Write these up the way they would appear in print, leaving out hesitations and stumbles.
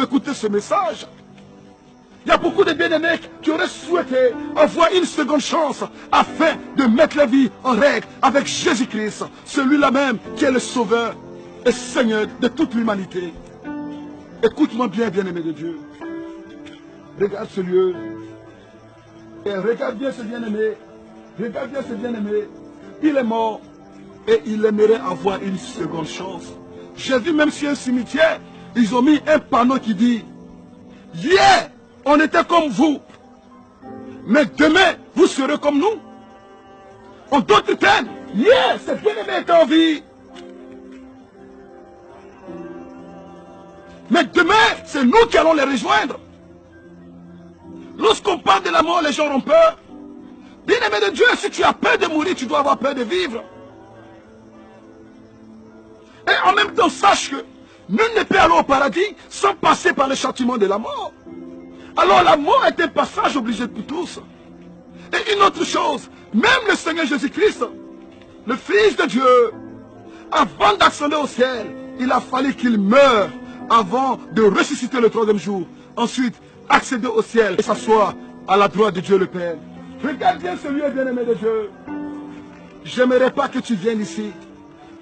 pour écouter ce message. Il y a beaucoup de bien-aimés qui auraient souhaité avoir une seconde chance afin de mettre la vie en règle avec Jésus-Christ, celui-là même qui est le Sauveur et Seigneur de toute l'humanité. Écoute-moi bien, bien-aimé de Dieu. Regarde ce lieu. Et regarde bien ce bien-aimé. Regarde bien ce bien-aimé. Il est mort et il aimerait avoir une seconde chance. J'ai vu même sur un cimetière, ils ont mis un panneau qui dit « Hier, on était comme vous, mais demain, vous serez comme nous. » En d'autres termes, hier, ce bien-aimé est en vie. Mais demain, c'est nous qui allons les rejoindre. Lorsqu'on parle de la mort, les gens ont peur. Bien-aimé de Dieu, si tu as peur de mourir, tu dois avoir peur de vivre. Et en même temps, sache que nul ne peut aller au paradis sans passer par le châtiment de la mort. Alors la mort est un passage obligé pour tous. Et une autre chose, même le Seigneur Jésus-Christ, le Fils de Dieu, avant d'accéder au ciel, il a fallu qu'il meure avant de ressusciter le troisième jour. Ensuite, accéder au ciel et s'asseoir à la droite de Dieu le Père. Regarde bien ce lieu, bien-aimé de Dieu. J'aimerais pas que tu viennes ici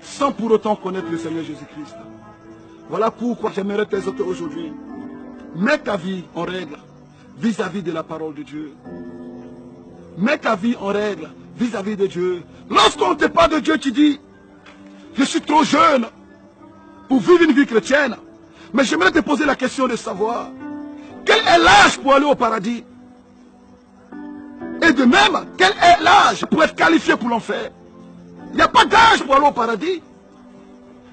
sans pour autant connaître le Seigneur Jésus-Christ. Voilà pourquoi j'aimerais t'exhorter aujourd'hui. Mets ta vie en règle vis-à-vis de la parole de Dieu. Mets ta vie en règle vis-à-vis de Dieu. Lorsqu'on ne te parle de Dieu, tu dis, je suis trop jeune pour vivre une vie chrétienne. Mais j'aimerais te poser la question de savoir, quel est l'âge pour aller au paradis? Et de même, quel est l'âge pour être qualifié pour l'enfer? Il n'y a pas d'âge pour aller au paradis.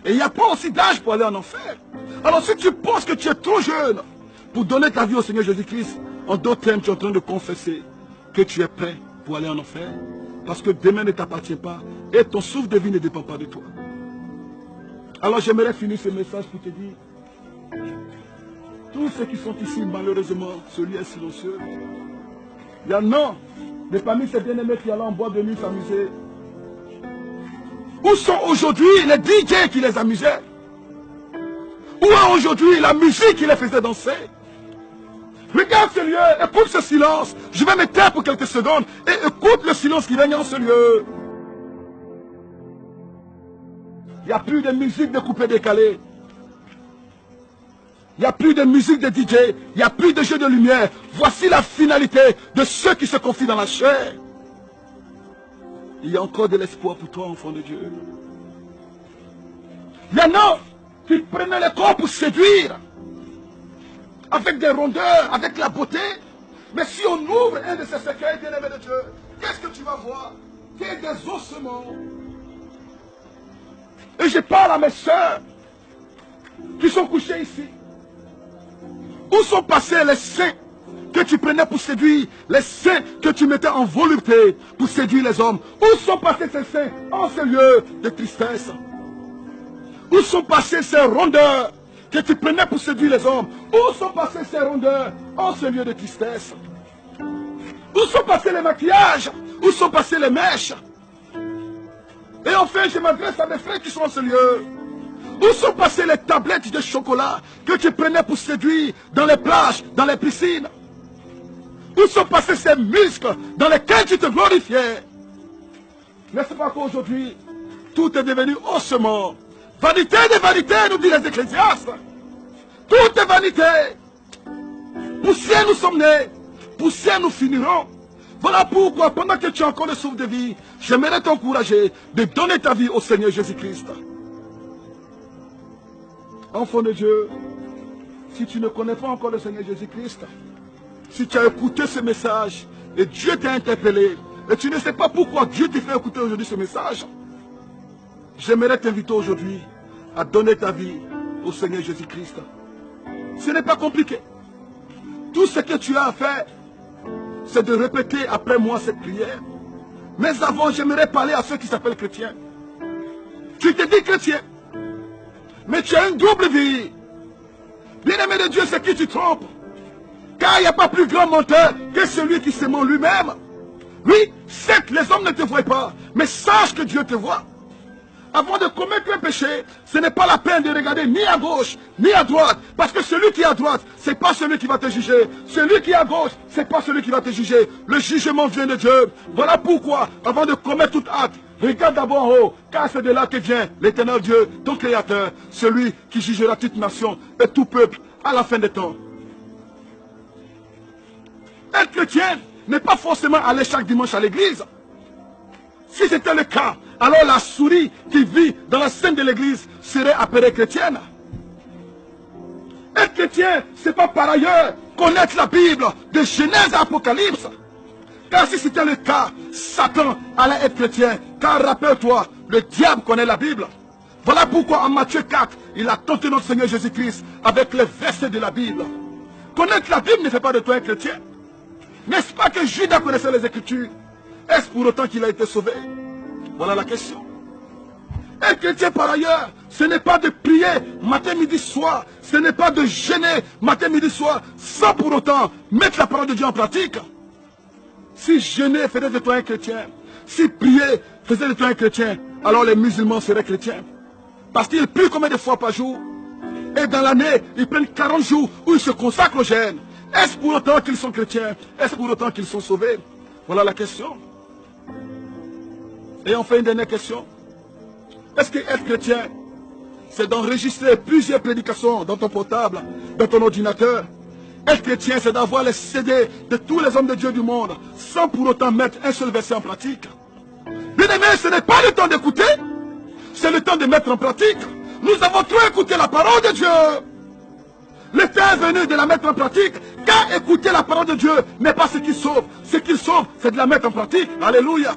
Et il n'y a pas aussi d'âge pour aller en enfer. Alors si tu penses que tu es trop jeune pour donner ta vie au Seigneur Jésus-Christ, en d'autres termes, tu es en train de confesser que tu es prêt pour aller en enfer. Parce que demain ne t'appartient pas et ton souffle de vie ne dépend pas de toi. Alors j'aimerais finir ce message pour te dire, tous ceux qui sont ici, malheureusement, ce lieu est silencieux. Il y en a de parmi ces bien-aimés qui allaient en boîte de nuit s'amuser. Où sont aujourd'hui les DJ qui les amusaient? Où est aujourd'hui la musique qui les faisait danser? Regarde ce lieu, écoute ce silence. Je vais me taire pour quelques secondes et écoute le silence qui règne en ce lieu. Il n'y a plus de musique de coupé décalé. Il n'y a plus de musique de DJ. Il n'y a plus de jeu de lumière. Voici la finalité de ceux qui se confient dans la chair. Il y a encore de l'espoir pour toi, enfant de Dieu. Il y en a qui prenaient le corps pour séduire. Avec des rondeurs, avec la beauté. Mais si on ouvre un de ces cercueils, bien-aimé de Dieu, qu'est-ce que tu vas voir? C'est des ossements. Et je parle à mes soeurs qui sont couchées ici. Où sont passés les saints que tu prenais pour séduire, les saints que tu mettais en volupté pour séduire les hommes? Où sont passés ces saints en ce lieu de tristesse? Où sont passés ces rondeurs que tu prenais pour séduire les hommes? Où sont passés ces rondeurs en ce lieu de tristesse? Où sont passés les maquillages? Où sont passés les mèches? Et enfin, je m'adresse à mes frères qui sont en ce lieu. Où sont passées les tablettes de chocolat que tu prenais pour séduire dans les plages, dans les piscines? Où sont passés ces muscles dans lesquels tu te glorifiais? N'est-ce pas qu'aujourd'hui, tout est devenu ossement? Vanité de vanité, nous disent les ecclésiastes. Tout est vanité. Poussière nous sommes nés, poussière nous finirons. Voilà pourquoi, pendant que tu as encore le souffle de vie, j'aimerais t'encourager de donner ta vie au Seigneur Jésus-Christ. Enfant de Dieu, si tu ne connais pas encore le Seigneur Jésus-Christ, si tu as écouté ce message et Dieu t'a interpellé, et tu ne sais pas pourquoi Dieu te fait écouter aujourd'hui ce message, j'aimerais t'inviter aujourd'hui à donner ta vie au Seigneur Jésus-Christ. Ce n'est pas compliqué. Tout ce que tu as à faire, c'est de répéter après moi cette prière. Mais avant, j'aimerais parler à ceux qui s'appellent chrétiens. Tu te dis chrétien, mais tu as une double vie. Bien-aimé de Dieu, c'est qui tu trompes. Car il n'y a pas plus grand menteur que celui qui se ment lui-même. Oui, certes, les hommes ne te voient pas, mais sache que Dieu te voit. avant de commettre un péché, ce n'est pas la peine de regarder ni à gauche, ni à droite. Parce que celui qui est à droite, ce n'est pas celui qui va te juger. Celui qui est à gauche, ce n'est pas celui qui va te juger. Le jugement vient de Dieu. Voilà pourquoi, avant de commettre tout acte, regarde d'abord en haut, car c'est de là que vient l'Éternel Dieu, ton Créateur, celui qui jugera toute nation et tout peuple à la fin des temps. Être chrétien n'est pas forcément aller chaque dimanche à l'église. Si c'était le cas, alors la souris qui vit dans la scène de l'église serait appelée chrétienne. Être chrétien, ce n'est pas par ailleurs connaître la Bible de Genèse à Apocalypse. Car si c'était le cas, Satan allait être chrétien. Car rappelle-toi, le diable connaît la Bible. Voilà pourquoi en Matthieu 4, il a tenté notre Seigneur Jésus-Christ avec les versets de la Bible. Connaître la Bible ne fait pas de toi un chrétien. N'est-ce pas que Judas connaissait les Écritures? Est-ce pour autant qu'il a été sauvé? Voilà la question. Un chrétien par ailleurs, ce n'est pas de prier matin, midi, soir. Ce n'est pas de jeûner matin, midi, soir, sans pour autant mettre la parole de Dieu en pratique. Si jeûner faisait de toi un chrétien, si prier faisait de toi un chrétien, alors les musulmans seraient chrétiens. Parce qu'ils prient combien de fois par jour? Et dans l'année, ils prennent 40 jours où ils se consacrent au jeûne. Est-ce pour autant qu'ils sont chrétiens? Est-ce pour autant qu'ils sont sauvés? Voilà la question. Et enfin une dernière question. Est-ce que être chrétien, c'est d'enregistrer plusieurs prédications dans ton portable, dans ton ordinateur? Être chrétien, c'est d'avoir les CD de tous les hommes de Dieu du monde, sans pour autant mettre un seul verset en pratique. Bien-aimé, ce n'est pas le temps d'écouter, c'est le temps de mettre en pratique. Nous avons trop écouté la parole de Dieu. Le temps est venu de la mettre en pratique, car écouter la parole de Dieu n'est pas ce qui sauve. Ce qui sauve, c'est de la mettre en pratique. Alléluia.